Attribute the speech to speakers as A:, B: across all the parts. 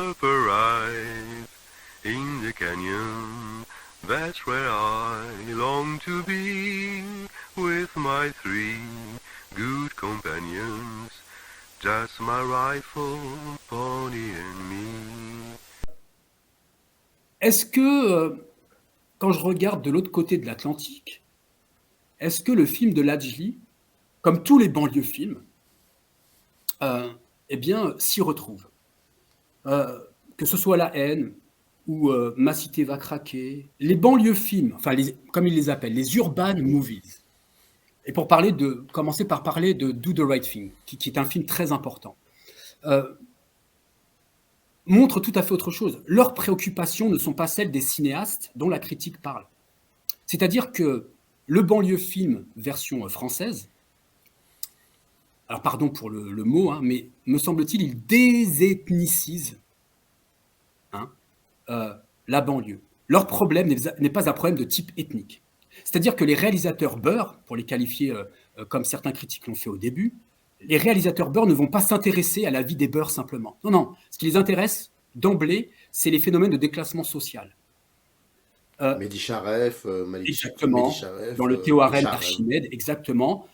A: up arrive in the canyon. That's where I long to be with my three good companions. Just my rifle, pony and me.
B: Est-ce que, quand je regarde de l'autre côté de l'Atlantique, est-ce que le film de Lajli, comme tous les banlieues films, eh bien, s'y retrouve? Que ce soit La Haine ou Ma cité va craquer, les banlieues films, enfin, comme ils les appellent, les urban movies. Et pour commencer par parler de Do the Right Thing, qui est un film très important, montre tout à fait autre chose. Leurs préoccupations ne sont pas celles des cinéastes dont la critique parle. C'est-à-dire que le banlieue film version française, alors pardon pour le mot, hein, mais me semble-t-il, il désethnicise la banlieue. Leur problème n'est pas un problème de type ethnique. C'est-à-dire que les réalisateurs beurre, pour les qualifier comme certains critiques l'ont fait au début, les réalisateurs beurre ne vont pas s'intéresser à la vie des beurs simplement. Non, non. Ce qui les intéresse d'emblée, c'est les phénomènes de déclassement social.
C: Mehdi Charef,
B: Exactement.
C: Mehdi Charef,
B: Dans le théorème
C: Charef.
B: d'Archimède, exactement.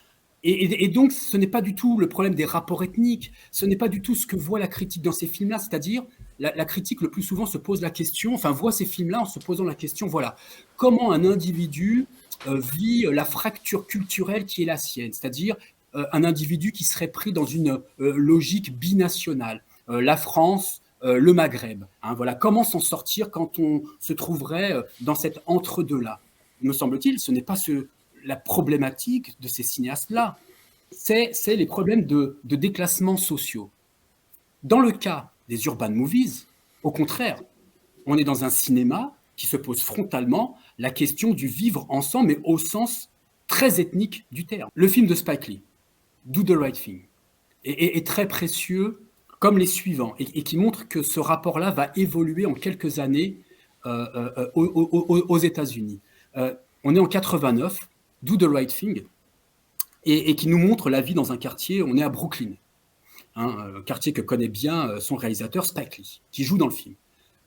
B: Et donc, ce n'est pas du tout le problème des rapports ethniques, ce n'est pas du tout ce que voit la critique dans ces films-là, c'est-à-dire la critique le plus souvent se pose la question, enfin voit ces films-là en se posant la question, voilà, comment un individu vit la fracture culturelle qui est la sienne, c'est-à-dire un individu qui serait pris dans une logique binationale, la France, le Maghreb, hein, voilà, comment s'en sortir quand on se trouverait dans cet entre-deux-là. Me semble-t-il, ce n'est pas la problématique de ces cinéastes-là, c'est les problèmes de déclassement sociaux. Dans le cas des urban movies, au contraire, on est dans un cinéma qui se pose frontalement la question du vivre ensemble, mais au sens très ethnique du terme. Le film de Spike Lee, Do the Right Thing, est très précieux, comme les suivants, et qui montre que ce rapport-là va évoluer en quelques années aux États-Unis. On est en 89, Do the Right Thing, et qui nous montre la vie dans un quartier. On est à Brooklyn, un quartier que connaît bien son réalisateur Spike Lee, qui joue dans le film,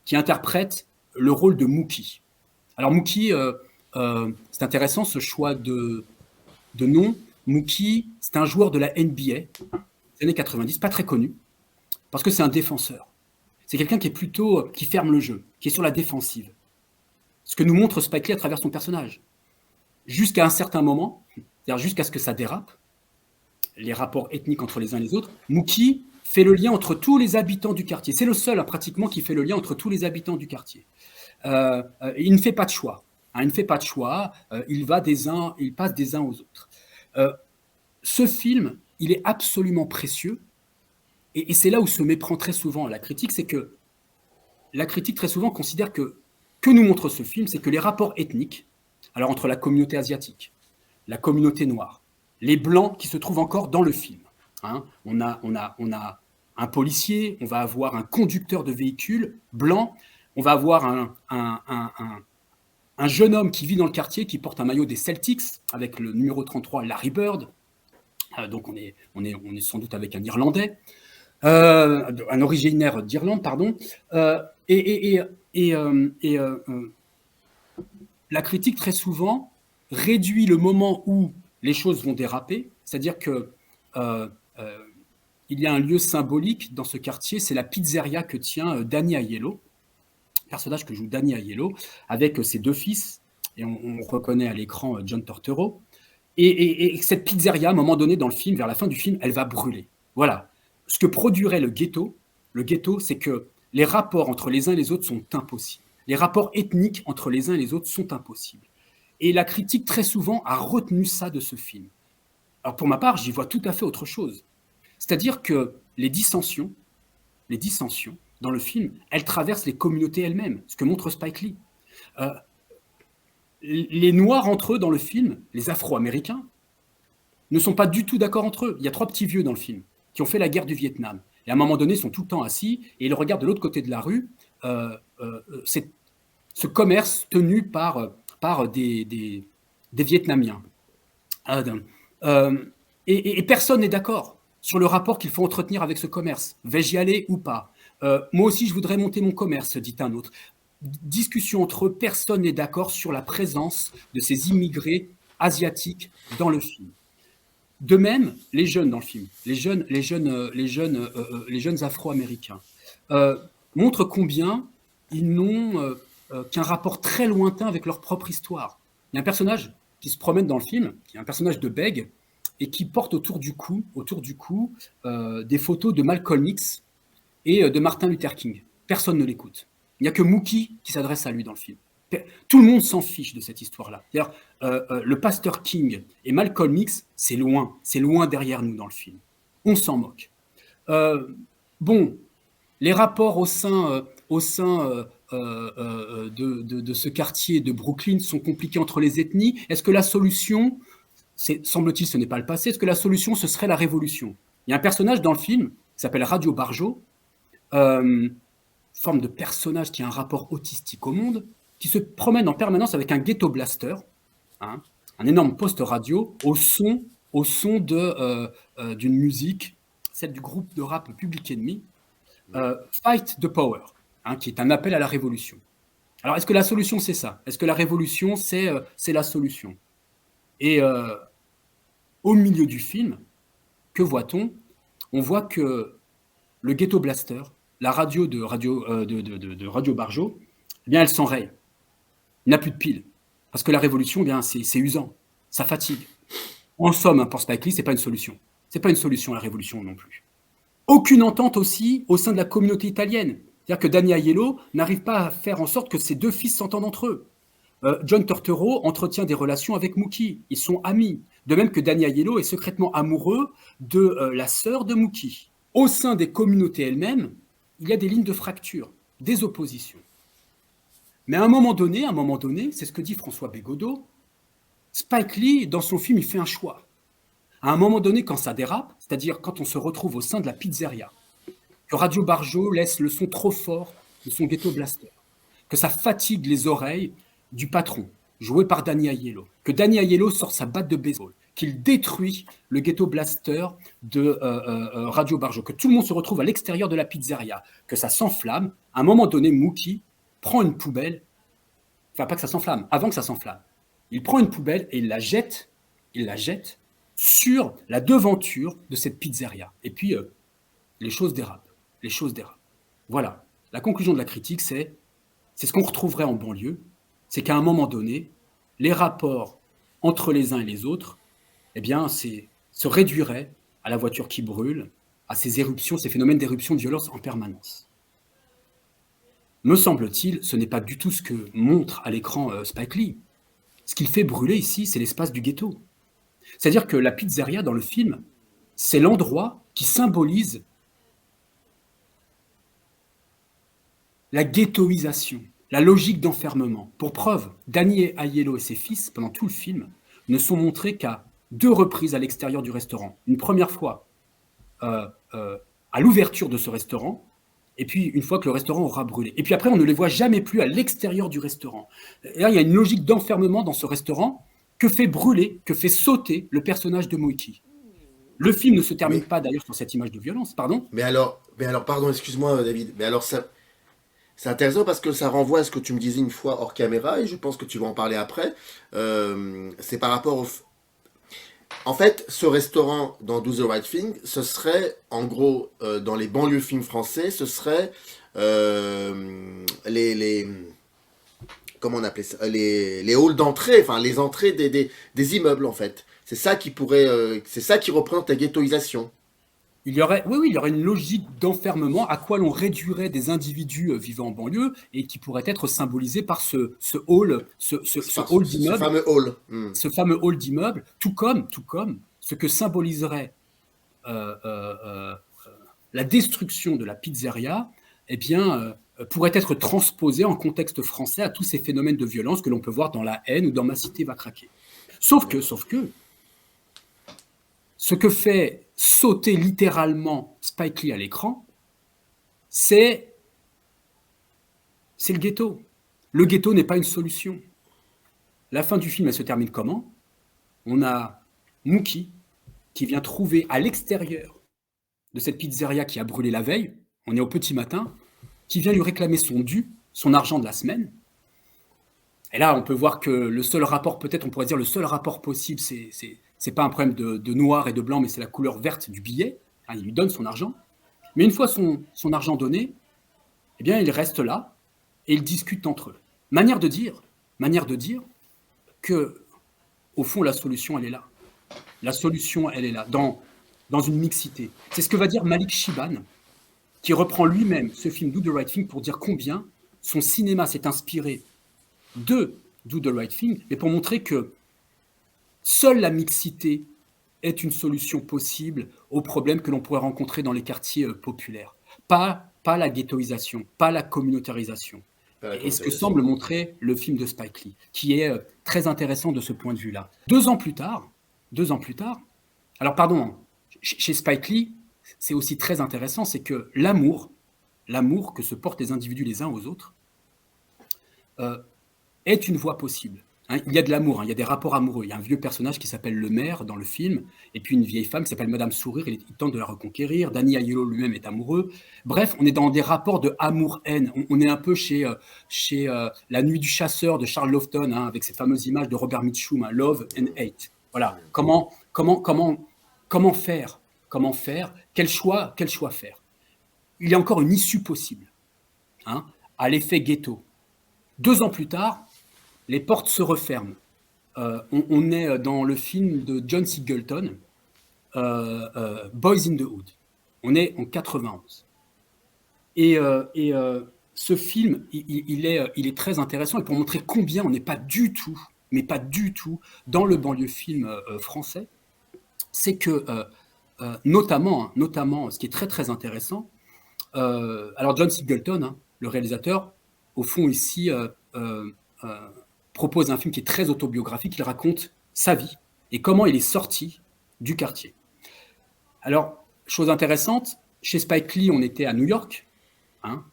B: qui interprète le rôle de Mookie. Alors Mookie, c'est intéressant ce choix de nom. Mookie, c'est un joueur de la NBA des années 90, pas très connu, parce que c'est un défenseur. C'est quelqu'un qui est plutôt qui ferme le jeu, qui est sur la défensive. Ce que nous montre Spike Lee à travers son personnage. Jusqu'à un certain moment, c'est-à-dire jusqu'à ce que ça dérape, les rapports ethniques entre les uns et les autres, Mookie fait le lien entre tous les habitants du quartier. C'est le seul, pratiquement, qui fait le lien entre tous les habitants du quartier. Il ne fait pas de choix. Il ne fait pas de choix. Il passe des uns aux autres. Ce film, il est absolument précieux. Et c'est là où se méprend très souvent la critique, c'est que la critique très souvent considère que nous montre ce film, c'est que les rapports ethniques, alors entre la communauté asiatique, la communauté noire, les blancs qui se trouvent encore dans le film. Hein, on a un policier, on va avoir un conducteur de véhicule blanc, on va avoir un jeune homme qui vit dans le quartier, qui porte un maillot des Celtics avec le numéro 33, Larry Bird. Donc on est sans doute avec un Irlandais, un originaire d'Irlande, pardon. La critique très souvent réduit le moment où les choses vont déraper, c'est-à-dire que il y a un lieu symbolique dans ce quartier, c'est la pizzeria que tient Danny Aiello, personnage que joue Danny Aiello, avec ses deux fils, et on reconnaît à l'écran John Turturro. Et cette pizzeria, à un moment donné dans le film, vers la fin du film, elle va brûler. Voilà. Ce que produirait le ghetto, c'est que les rapports entre les uns et les autres sont impossibles. Les rapports ethniques entre les uns et les autres sont impossibles. Et la critique, très souvent, a retenu ça de ce film. Alors pour ma part, j'y vois tout à fait autre chose. C'est-à-dire que les dissensions dans le film, elles traversent les communautés elles-mêmes, ce que montre Spike Lee. Les Noirs entre eux dans le film, les Afro-Américains, ne sont pas du tout d'accord entre eux. Il y a 3 petits vieux dans le film qui ont fait la guerre du Vietnam. Et à un moment donné, ils sont tout le temps assis et ils regardent de l'autre côté de la rue ce commerce tenu par des Vietnamiens. Et personne n'est d'accord sur le rapport qu'il faut entretenir avec ce commerce. Vais-je y aller ou pas? Moi aussi, je voudrais monter mon commerce, dit un autre. Discussion entre eux, personne n'est d'accord sur la présence de ces immigrés asiatiques dans le film. De même, les jeunes dans le film, les jeunes Afro-américains, montrent combien ils n'ont qu'un rapport très lointain avec leur propre histoire. Il y a un personnage qui se promène dans le film, qui est un personnage de bègue, et qui porte autour du cou des photos de Malcolm X et de Martin Luther King. Personne ne l'écoute. Il n'y a que Mookie qui s'adresse à lui dans le film. Tout le monde s'en fiche de cette histoire-là. Le pasteur King et Malcolm X, c'est loin derrière nous dans le film. On s'en moque. Les rapports au sein de ce quartier de Brooklyn sont compliqués entre les ethnies. Est-ce que la solution, semble-t-il, ce n'est pas le passé, est-ce que la solution, ce serait la révolution? Il y a un personnage dans le film qui s'appelle Radio Barjo, forme de personnage qui a un rapport autistique au monde, qui se promène en permanence avec un ghetto blaster, un énorme poste radio, au son d'une musique, celle du groupe de rap Public Enemy, Fight the Power, qui est un appel à la révolution. Alors, est-ce que la solution, c'est ça? Est-ce que la révolution, c'est la solution? Et au milieu du film, que voit-on? On voit que le ghetto blaster, la radio de Radio Barjo, eh bien, elle s'enraye. Il n'a plus de piles. Parce que la révolution, eh bien, c'est usant. Ça fatigue. En somme, pour Spike Lee, ce n'est pas une solution. Ce n'est pas une solution, la révolution non plus. Aucune entente aussi au sein de la communauté italienne. C'est-à-dire que Danny Aiello n'arrive pas à faire en sorte que ses deux fils s'entendent entre eux. John Turturro entretient des relations avec Mookie. Ils sont amis. De même que Danny Aiello est secrètement amoureux de la sœur de Mookie. Au sein des communautés elles-mêmes, il y a des lignes de fracture, des oppositions. Mais à un moment donné, c'est ce que dit François Bégodeau, Spike Lee, dans son film, il fait un choix. À un moment donné, quand ça dérape, c'est-à-dire quand on se retrouve au sein de la pizzeria, que Radio Barjo laisse le son trop fort de son ghetto blaster, que ça fatigue les oreilles du patron, joué par Danny Aiello, que Danny Aiello sort sa batte de baseball, qu'il détruit le ghetto blaster de Radio Barjo, que tout le monde se retrouve à l'extérieur de la pizzeria, que ça s'enflamme. À un moment donné, Mookie prend une poubelle, enfin pas que ça s'enflamme, avant que ça s'enflamme. Il prend une poubelle et il la jette sur la devanture de cette pizzeria. Et puis, les choses dérapent. Voilà. La conclusion de la critique, c'est ce qu'on retrouverait en banlieue, c'est qu'à un moment donné, les rapports entre les uns et les autres, eh bien, se réduiraient à la voiture qui brûle, à ces éruptions, ces phénomènes d'éruption de violence en permanence. Me semble-t-il, ce n'est pas du tout ce que montre à l'écran Spike Lee. Ce qu'il fait brûler ici, c'est l'espace du ghetto. C'est-à-dire que la pizzeria dans le film, c'est l'endroit qui symbolise la ghettoisation, la logique d'enfermement. Pour preuve, Danny Aiello et ses fils, pendant tout le film, ne sont montrés qu'à 2 reprises à l'extérieur du restaurant. Une première fois à l'ouverture de ce restaurant, et puis une fois que le restaurant aura brûlé. Et puis après, on ne les voit jamais plus à l'extérieur du restaurant. Et là, il y a une logique d'enfermement dans ce restaurant que fait brûler, que fait sauter le personnage de Mookie. Le film ne se termine pas d'ailleurs sur cette image de violence, pardon.
C: Mais alors, pardon, excuse-moi David, mais alors ça, c'est intéressant parce que ça renvoie à ce que tu me disais une fois hors caméra, et je pense que tu vas en parler après. C'est par rapport au... En fait, ce restaurant dans Do the Right Thing, ce serait, en gros, dans les banlieues films français, ce serait comment on appelait ça, les halls d'entrée, enfin les entrées des immeubles en fait. C'est ça qui représente la ghettoisation.
B: Il y aurait une logique d'enfermement à quoi l'on réduirait des individus vivant en banlieue et qui pourrait être symbolisé par ce hall d'immeuble.
C: Ce fameux hall.
B: Ce fameux hall d'immeuble, tout comme ce que symboliserait la destruction de la pizzeria, eh bien, pourrait être transposé en contexte français à tous ces phénomènes de violence que l'on peut voir dans La Haine ou dans Ma cité va craquer. Sauf que, ce que fait sauter littéralement Spike Lee à l'écran, c'est le ghetto. Le ghetto n'est pas une solution. La fin du film, elle se termine comment? On a Mookie qui vient trouver à l'extérieur de cette pizzeria qui a brûlé la veille, on est au petit matin, qui vient lui réclamer son dû, son argent de la semaine. Et là, on peut voir que le seul rapport, peut-être on pourrait dire le seul rapport possible, c'est pas un problème de noir et de blanc, mais c'est la couleur verte du billet. Hein, il lui donne son argent. Mais une fois son argent donné, eh bien, ils restent là et ils discutent entre eux. Manière de dire que, au fond, la solution, elle est là. La solution, elle est là, dans une mixité. C'est ce que va dire Malik Shiban, qui reprend lui-même ce film Do the Right Thing pour dire combien son cinéma s'est inspiré de Do the Right Thing, mais pour montrer que seule la mixité est une solution possible aux problèmes que l'on pourrait rencontrer dans les quartiers populaires. Pas la ghettoisation, pas la communautarisation. Et ce que semble montrer le film de Spike Lee, qui est très intéressant de ce point de vue-là. 2 ans plus tard, alors pardon, chez Spike Lee, c'est aussi très intéressant, c'est que l'amour que se portent les individus les uns aux autres, est une voie possible. Hein, il y a de l'amour, hein, il y a des rapports amoureux. Il y a un vieux personnage qui s'appelle le maire dans le film, et puis une vieille femme qui s'appelle Madame Sourire, il tente de la reconquérir. Danny Aiello lui-même est amoureux. Bref, on est dans des rapports de amour-haine. On est un peu chez La Nuit du chasseur de Charles Laughton, hein, avec cette fameuse image de Robert Mitchum, hein, Love and Hate. Voilà. Comment faire? Quel choix faire? Il y a encore une issue possible, hein, à l'effet ghetto. 2 ans plus tard, les portes se referment. On est dans le film de John Singleton, Boys in the Hood. On est en 91. Et ce film, il est très intéressant, et pour montrer combien on n'est pas du tout, mais pas du tout, dans le banlieue film français, c'est que, notamment, ce qui est très très intéressant, alors John Singleton, hein, le réalisateur, au fond ici, propose un film qui est très autobiographique. Il raconte sa vie et comment il est sorti du quartier. Alors, chose intéressante, chez Spike Lee, on était à New York, hein,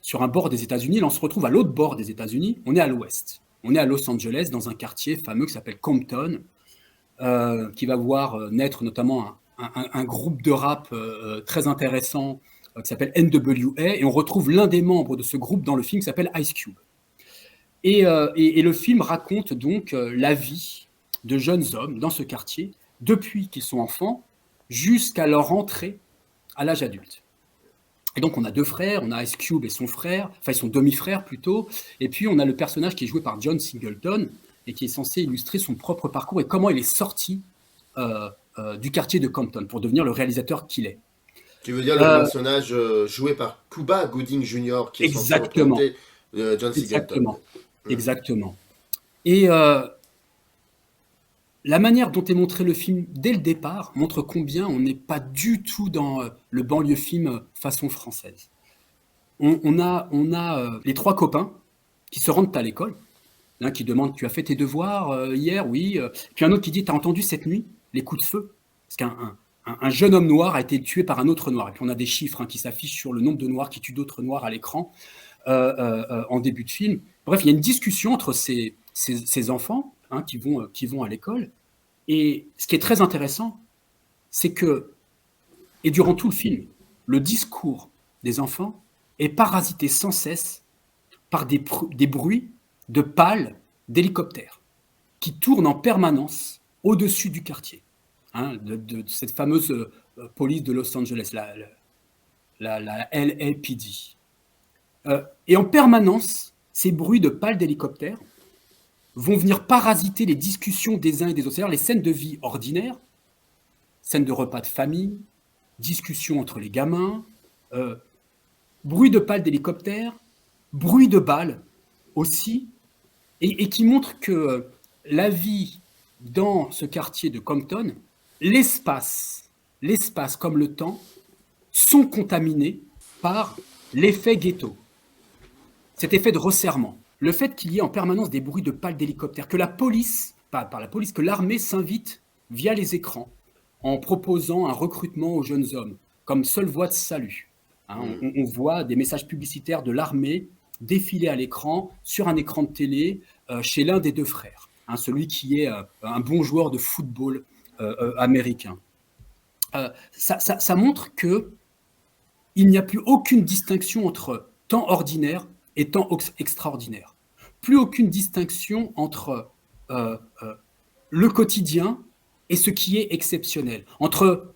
B: sur un bord des États-Unis. Là, on se retrouve à l'autre bord des États-Unis. On est à l'ouest. On est à Los Angeles, dans un quartier fameux qui s'appelle Compton, qui va voir naître notamment un groupe de rap très intéressant qui s'appelle NWA. Et on retrouve l'un des membres de ce groupe dans le film qui s'appelle Ice Cube. Et le film raconte donc la vie de jeunes hommes dans ce quartier, depuis qu'ils sont enfants, jusqu'à leur entrée à l'âge adulte. Et donc on a 2 frères, on a Ice Cube et son frère, enfin son demi-frère plutôt, et puis on a le personnage qui est joué par John Singleton, et qui est censé illustrer son propre parcours et comment il est sorti du quartier de Compton pour devenir le réalisateur qu'il est.
C: Tu veux dire le personnage joué par Cuba Gooding Jr., qui est censé représenter John Singleton.
B: Exactement. Et la manière dont est montré le film dès le départ montre combien on n'est pas du tout dans le banlieue film façon française. On a les 3 copains qui se rendent à l'école. L'un qui demande: tu as fait tes devoirs hier? Oui. Puis un autre qui dit: t'as entendu cette nuit les coups de feu? Parce qu'un jeune homme noir a été tué par un autre noir. Et puis on a des chiffres qui s'affichent sur le nombre de noirs qui tuent d'autres noirs à l'écran en début de film. Bref, il y a une discussion entre ces enfants qui vont à l'école. Et ce qui est très intéressant, c'est que, et durant tout le film, le discours des enfants est parasité sans cesse par des bruits de pales d'hélicoptères qui tournent en permanence au-dessus du quartier, hein, de cette fameuse police de Los Angeles, la LAPD. Et en permanence, ces bruits de pales d'hélicoptères vont venir parasiter les discussions des uns et des autres. C'est-à-dire les scènes de vie ordinaires, scènes de repas de famille, discussions entre les gamins, bruit de pales d'hélicoptères, bruit de balles aussi, et qui montre que la vie dans ce quartier de Compton, l'espace comme le temps, sont contaminés par l'effet ghetto. Cet effet de resserrement. Le fait qu'il y ait en permanence des bruits de pales d'hélicoptères, que la police, pas par la police, que l'armée s'invite via les écrans en proposant un recrutement aux jeunes hommes comme seule voie de salut. Hein, on voit des messages publicitaires de l'armée défiler à l'écran, sur un écran de télé, chez l'un des 2 frères, hein, celui qui est un bon joueur de football américain. Ça montre que il n'y a plus aucune distinction entre temps ordinaire et temps extraordinaire. Plus aucune distinction entre le quotidien et ce qui est exceptionnel. Entre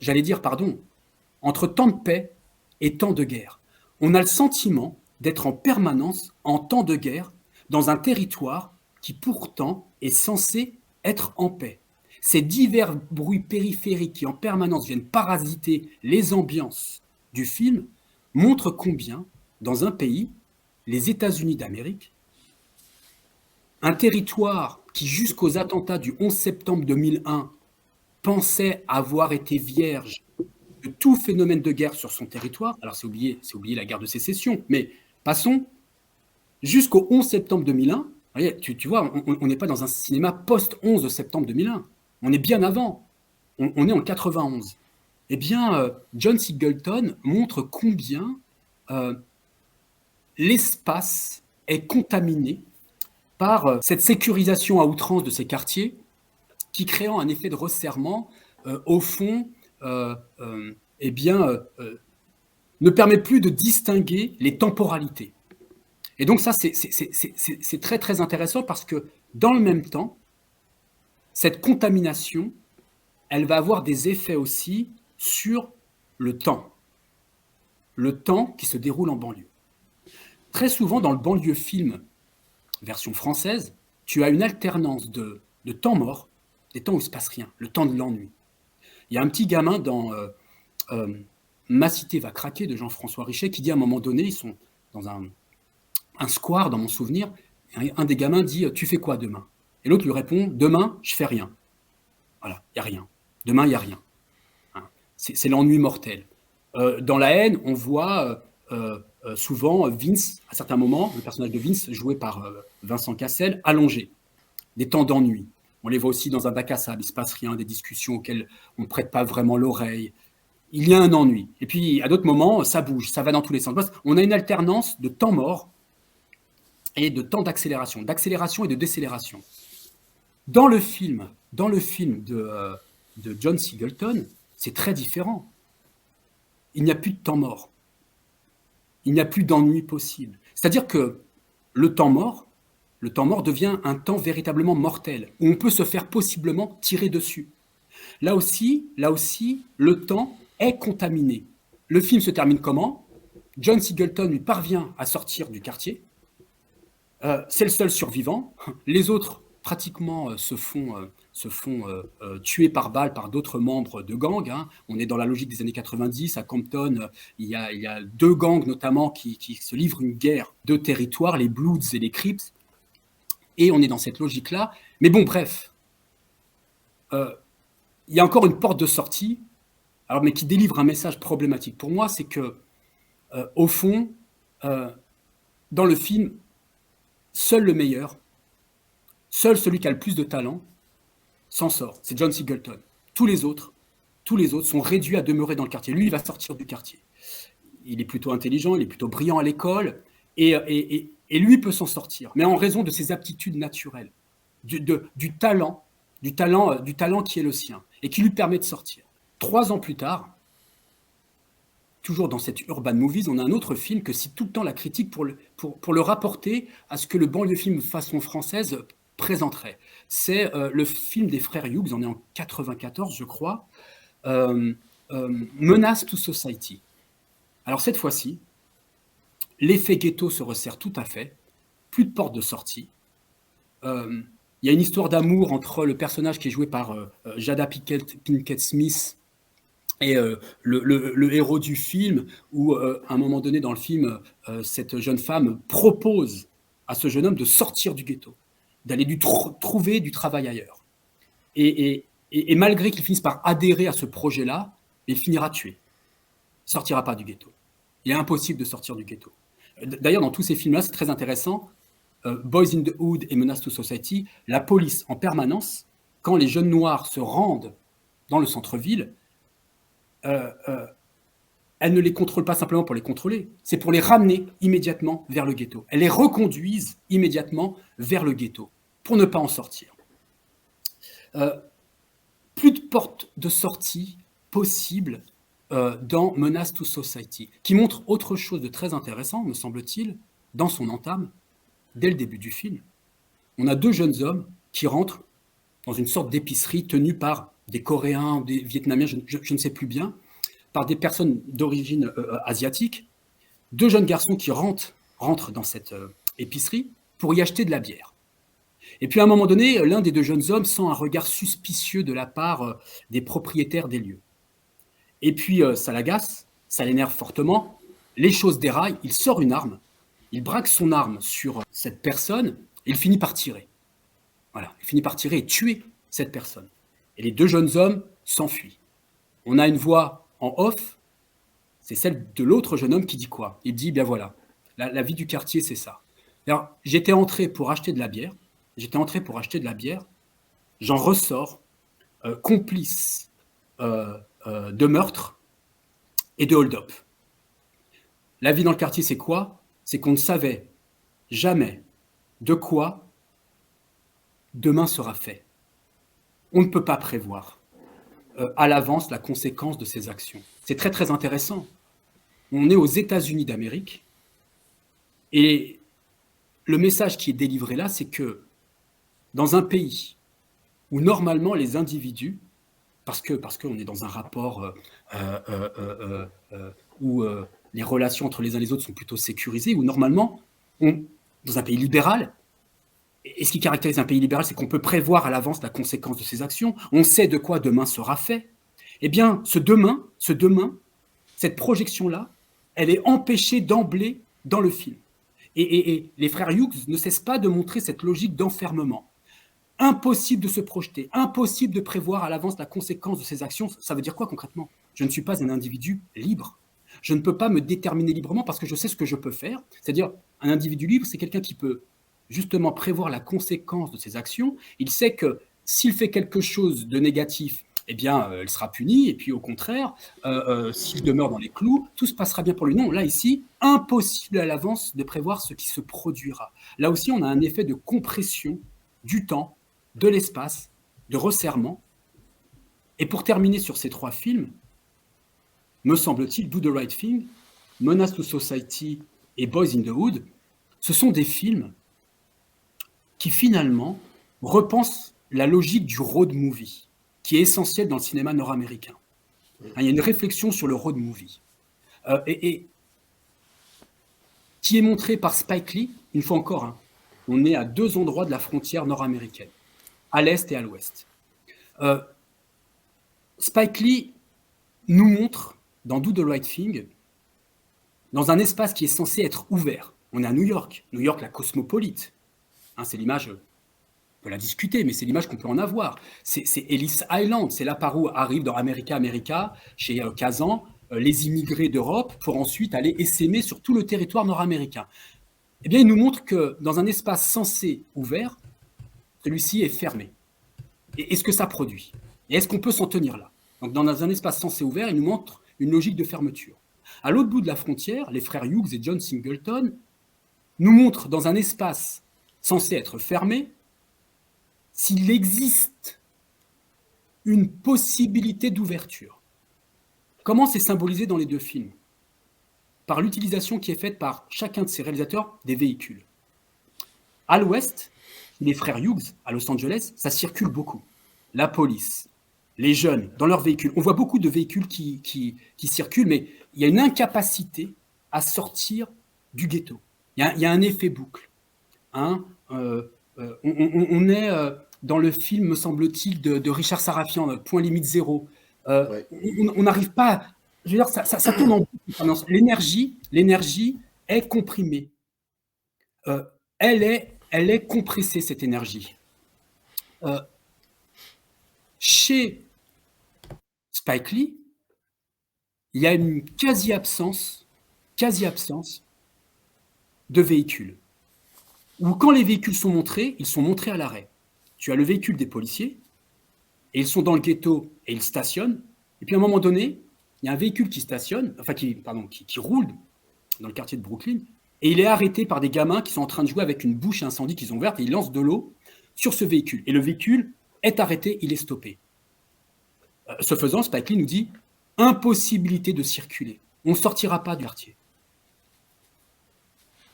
B: temps de paix et temps de guerre. On a le sentiment d'être en permanence en temps de guerre dans un territoire qui pourtant est censé être en paix. Ces divers bruits périphériques qui en permanence viennent parasiter les ambiances du film montrent combien, dans un pays, les États-Unis d'Amérique, un territoire qui jusqu'aux attentats du 11 septembre 2001 pensait avoir été vierge de tout phénomène de guerre sur son territoire, alors c'est oublier la guerre de sécession, mais passons, jusqu'au 11 septembre 2001, tu vois, on n'est pas dans un cinéma post-11 septembre 2001, on est bien avant, on est en 91. Eh bien, John Singleton montre combien l'espace est contaminé par cette sécurisation à outrance de ces quartiers, qui créant un effet de resserrement, au fond, ne permet plus de distinguer les temporalités. Et donc ça, c'est très très intéressant parce que dans le même temps, cette contamination, elle va avoir des effets aussi sur le temps qui se déroule en banlieue. Très souvent, dans le banlieue film, version française, tu as une alternance de temps mort, des temps où il ne se passe rien, le temps de l'ennui. Il y a un petit gamin dans Ma cité va craquer de Jean-François Richet qui dit à un moment donné, ils sont dans un square, dans mon souvenir, et un des gamins dit « Tu fais quoi demain ?» Et l'autre lui répond « Demain, je fais rien. » Voilà, il n'y a rien. Demain, il n'y a rien. Hein. C'est l'ennui mortel. Dans La haine, on voit souvent Vince, à certains moments, le personnage de Vince, joué par Vincent Cassel, allongé. Des temps d'ennui. On les voit aussi dans un bac à sable, il ne se passe rien, des discussions auxquelles on ne prête pas vraiment l'oreille. Il y a un ennui. Et puis, à d'autres moments, ça bouge, ça va dans tous les sens. On a une alternance de temps mort et de temps d'accélération et de décélération. Dans le film de John Singleton, c'est très différent. Il n'y a plus de temps mort. Il n'y a plus d'ennui possible. C'est-à-dire que le temps mort devient un temps véritablement mortel, où on peut se faire possiblement tirer dessus. Là aussi, le temps est contaminé. Le film se termine comment ? John Singleton lui parvient à sortir du quartier. C'est le seul survivant. Les autres, pratiquement, se font tuer par balle par d'autres membres de gangs. Hein. On est dans la logique des années 90. À Compton, il y a deux gangs notamment qui se livrent une guerre de territoire, les Bloods et les Crips. Et on est dans cette logique-là. Mais bon, bref, il y a encore une porte de sortie, mais qui délivre un message problématique. Pour moi, c'est que, au fond, dans le film, seul le meilleur, seul celui qui a le plus de talent, s'en sort. C'est John Singleton. Tous les autres sont réduits à demeurer dans le quartier. Lui, il va sortir du quartier. Il est plutôt intelligent, il est plutôt brillant à l'école, et lui peut s'en sortir, mais en raison de ses aptitudes naturelles, du talent qui est le sien, et qui lui permet de sortir. 3 ans plus tard, toujours dans cette Urban Movies, on a un autre film que cite tout le temps la critique pour le rapporter à ce que le banlieue film façon française présenterait. C'est le film des frères Hughes, on est en 94, je crois, Menace to Society. Alors cette fois-ci, l'effet ghetto se resserre tout à fait, plus de porte de sortie. Il y a une histoire d'amour entre le personnage qui est joué par Jada Pinkett Smith et le héros du film, où à un moment donné dans le film, cette jeune femme propose à ce jeune homme de sortir du ghetto, d'aller trouver du travail ailleurs. Et malgré qu'il finisse par adhérer à ce projet-là, il finira tué. Il ne sortira pas du ghetto. Il est impossible de sortir du ghetto. D'ailleurs, dans tous ces films-là, c'est très intéressant, Boys in the Hood et Menace to Society, la police, en permanence, quand les jeunes noirs se rendent dans le centre-ville, elles ne les contrôlent pas simplement pour les contrôler, c'est pour les ramener immédiatement vers le ghetto. Elles les reconduisent immédiatement vers le ghetto, pour ne pas en sortir. Plus de porte de sortie possible dans Menace to Society, qui montre autre chose de très intéressant, me semble-t-il, dans son entame, dès le début du film. On a deux jeunes hommes qui rentrent dans une sorte d'épicerie tenue par des Coréens, des Vietnamiens, je ne sais plus bien, par des personnes d'origine asiatique. Deux jeunes garçons qui rentrent dans cette épicerie pour y acheter de la bière. Et puis à un moment donné, l'un des deux jeunes hommes sent un regard suspicieux de la part des propriétaires des lieux. Et puis ça l'agace, ça l'énerve fortement, les choses déraillent, il sort une arme, il braque son arme sur cette personne, et il finit par tirer. Voilà, il finit par tirer et tuer cette personne. Et les deux jeunes hommes s'enfuient. On a une voix en off, c'est celle de l'autre jeune homme qui dit quoi? Il dit, bien voilà, la vie du quartier, c'est ça. Alors, j'étais entré pour acheter de la bière, j'en ressors complice de meurtre et de hold-up. La vie dans le quartier, c'est quoi? C'est qu'on ne savait jamais de quoi demain sera fait. On ne peut pas prévoir à l'avance la conséquence de ses actions. C'est très très intéressant. On est aux États-Unis d'Amérique et le message qui est délivré là, c'est que dans un pays où normalement les individus, parce qu'on est dans un rapport où les relations entre les uns et les autres sont plutôt sécurisées, où normalement, dans un pays libéral, et ce qui caractérise un pays libéral, c'est qu'on peut prévoir à l'avance la conséquence de ses actions, on sait de quoi demain sera fait. Eh bien, ce demain, cette projection-là, elle est empêchée d'emblée dans le film. Et les frères Hughes ne cessent pas de montrer cette logique d'enfermement. Impossible de se projeter, impossible de prévoir à l'avance la conséquence de ses actions. Ça veut dire quoi concrètement? Je ne suis pas un individu libre. Je ne peux pas me déterminer librement parce que je sais ce que je peux faire. C'est-à-dire, un individu libre, c'est quelqu'un qui peut justement prévoir la conséquence de ses actions. Il sait que s'il fait quelque chose de négatif, eh bien, il sera puni. Et puis, au contraire, s'il demeure dans les clous, tout se passera bien pour lui. Non, là, ici, impossible à l'avance de prévoir ce qui se produira. Là aussi, on a un effet de compression du temps, de l'espace, de resserrement. Et pour terminer sur ces trois films, me semble-t-il, Do the Right Thing, Menace to Society et Boys in the Hood, ce sont des films qui finalement repensent la logique du road movie, qui est essentielle dans le cinéma nord-américain. Il y a une réflexion sur le road movie, et qui est montrée par Spike Lee, une fois encore, on est à deux endroits de la frontière nord-américaine, à l'est et à l'ouest. Spike Lee nous montre, dans Do the Right Thing, dans un espace qui est censé être ouvert. On est à New York, la cosmopolite. C'est l'image, on peut la discuter, mais c'est l'image qu'on peut en avoir. C'est Ellis Island, c'est là par où arrivent dans America, chez Kazan, les immigrés d'Europe pour ensuite aller essaimer sur tout le territoire nord-américain. Eh bien, il nous montre que dans un espace censé ouvert, celui-ci est fermé. Et est-ce que ça produit? Et est-ce qu'on peut s'en tenir là? Donc, dans un espace censé ouvert, il nous montre une logique de fermeture. À l'autre bout de la frontière, les frères Hughes et John Singleton nous montrent dans un espace censé être fermé s'il existe une possibilité d'ouverture. Comment c'est symbolisé dans les deux films? Par l'utilisation qui est faite par chacun de ces réalisateurs des véhicules. À l'ouest, les frères Hughes, à Los Angeles, ça circule beaucoup. La police, les jeunes, dans leurs véhicules. On voit beaucoup de véhicules qui circulent, mais il y a une incapacité à sortir du ghetto. Il y a un effet boucle. On est dans le film, me semble-t-il, de Richard Sarafian, Point limite zéro. Ouais. On n'arrive pas... Je veux dire, ça tourne en boucle. L'énergie est comprimée. Elle est compressée, cette énergie. Chez Spike Lee, il y a une quasi-absence de véhicules. Ou quand les véhicules sont montrés, ils sont montrés à l'arrêt. Tu as le véhicule des policiers, et ils sont dans le ghetto, et ils stationnent. Et puis à un moment donné, il y a un véhicule qui stationne, qui roule dans le quartier de Brooklyn, et il est arrêté par des gamins qui sont en train de jouer avec une bouche à incendie qu'ils ont ouverte, et ils lancent de l'eau sur ce véhicule. Et le véhicule est arrêté, il est stoppé. Ce faisant, Spike Lee nous dit, impossibilité de circuler. On ne sortira pas du quartier.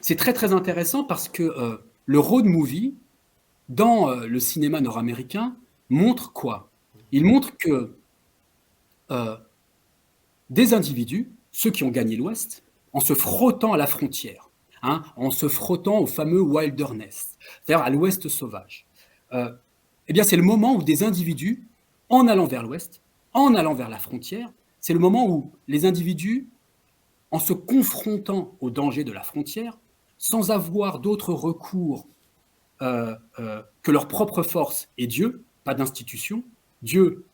B: C'est très très intéressant parce que le road movie, dans le cinéma nord-américain, montre quoi? Il montre que des individus, ceux qui ont gagné l'Ouest, en se frottant à la frontière, hein, en se frottant au fameux wilderness, c'est-à-dire à l'Ouest sauvage, eh bien c'est le moment où des individus, en allant vers l'Ouest, en allant vers la frontière, c'est le moment où les individus, en se confrontant au danger de la frontière, sans avoir d'autre recours que leur propre force et Dieu, pas d'institution, Dieu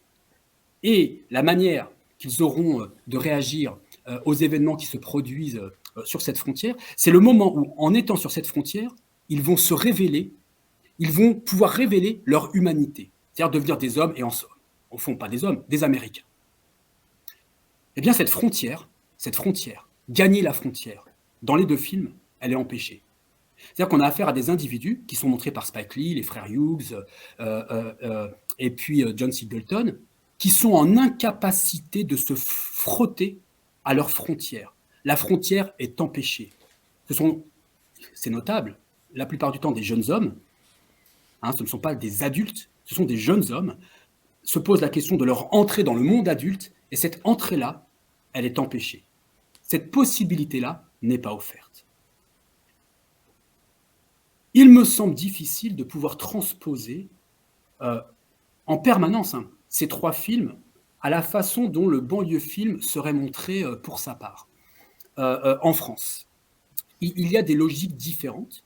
B: et la manière qu'ils auront de réagir aux événements qui se produisent sur cette frontière, c'est le moment où, en étant sur cette frontière, ils vont se révéler, ils vont pouvoir révéler leur humanité, c'est-à-dire devenir des hommes et au fond pas des hommes, des Américains. Eh bien cette frontière, gagner la frontière, dans les deux films, elle est empêchée. C'est-à-dire qu'on a affaire à des individus qui sont montrés par Spike Lee, les frères Hughes, et puis John Singleton, qui sont en incapacité de se frotter à leurs frontières. La frontière est empêchée. C'est notable, la plupart du temps des jeunes hommes, hein, ce ne sont pas des adultes, ce sont des jeunes hommes, se posent la question de leur entrée dans le monde adulte, et cette entrée-là, elle est empêchée. Cette possibilité-là n'est pas offerte. Il me semble difficile de pouvoir transposer en permanence ces trois films à la façon dont le banlieue film serait montré pour sa part en France. Il y a des logiques différentes,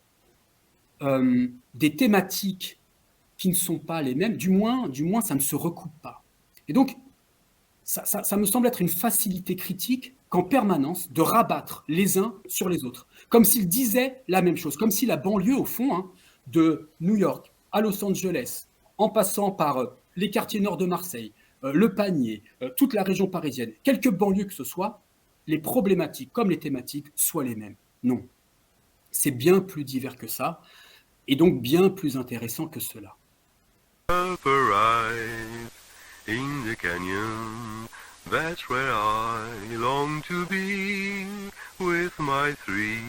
B: des thématiques qui ne sont pas les mêmes, du moins ça ne se recoupe pas. Et donc, ça me semble être une facilité critique qu'en permanence de rabattre les uns sur les autres, comme s'ils disaient la même chose, comme si la banlieue, au fond, de New York à Los Angeles, en passant par les quartiers nord de Marseille, le Panier, toute la région parisienne, quelque banlieue que ce soit, les problématiques comme les thématiques soient les mêmes. Non, c'est bien plus divers que ça, et donc bien plus intéressant que cela.
A: In the canyon, that's where I long to be, with my three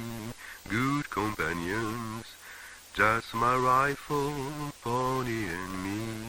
A: good companions, just my rifle, pony and me.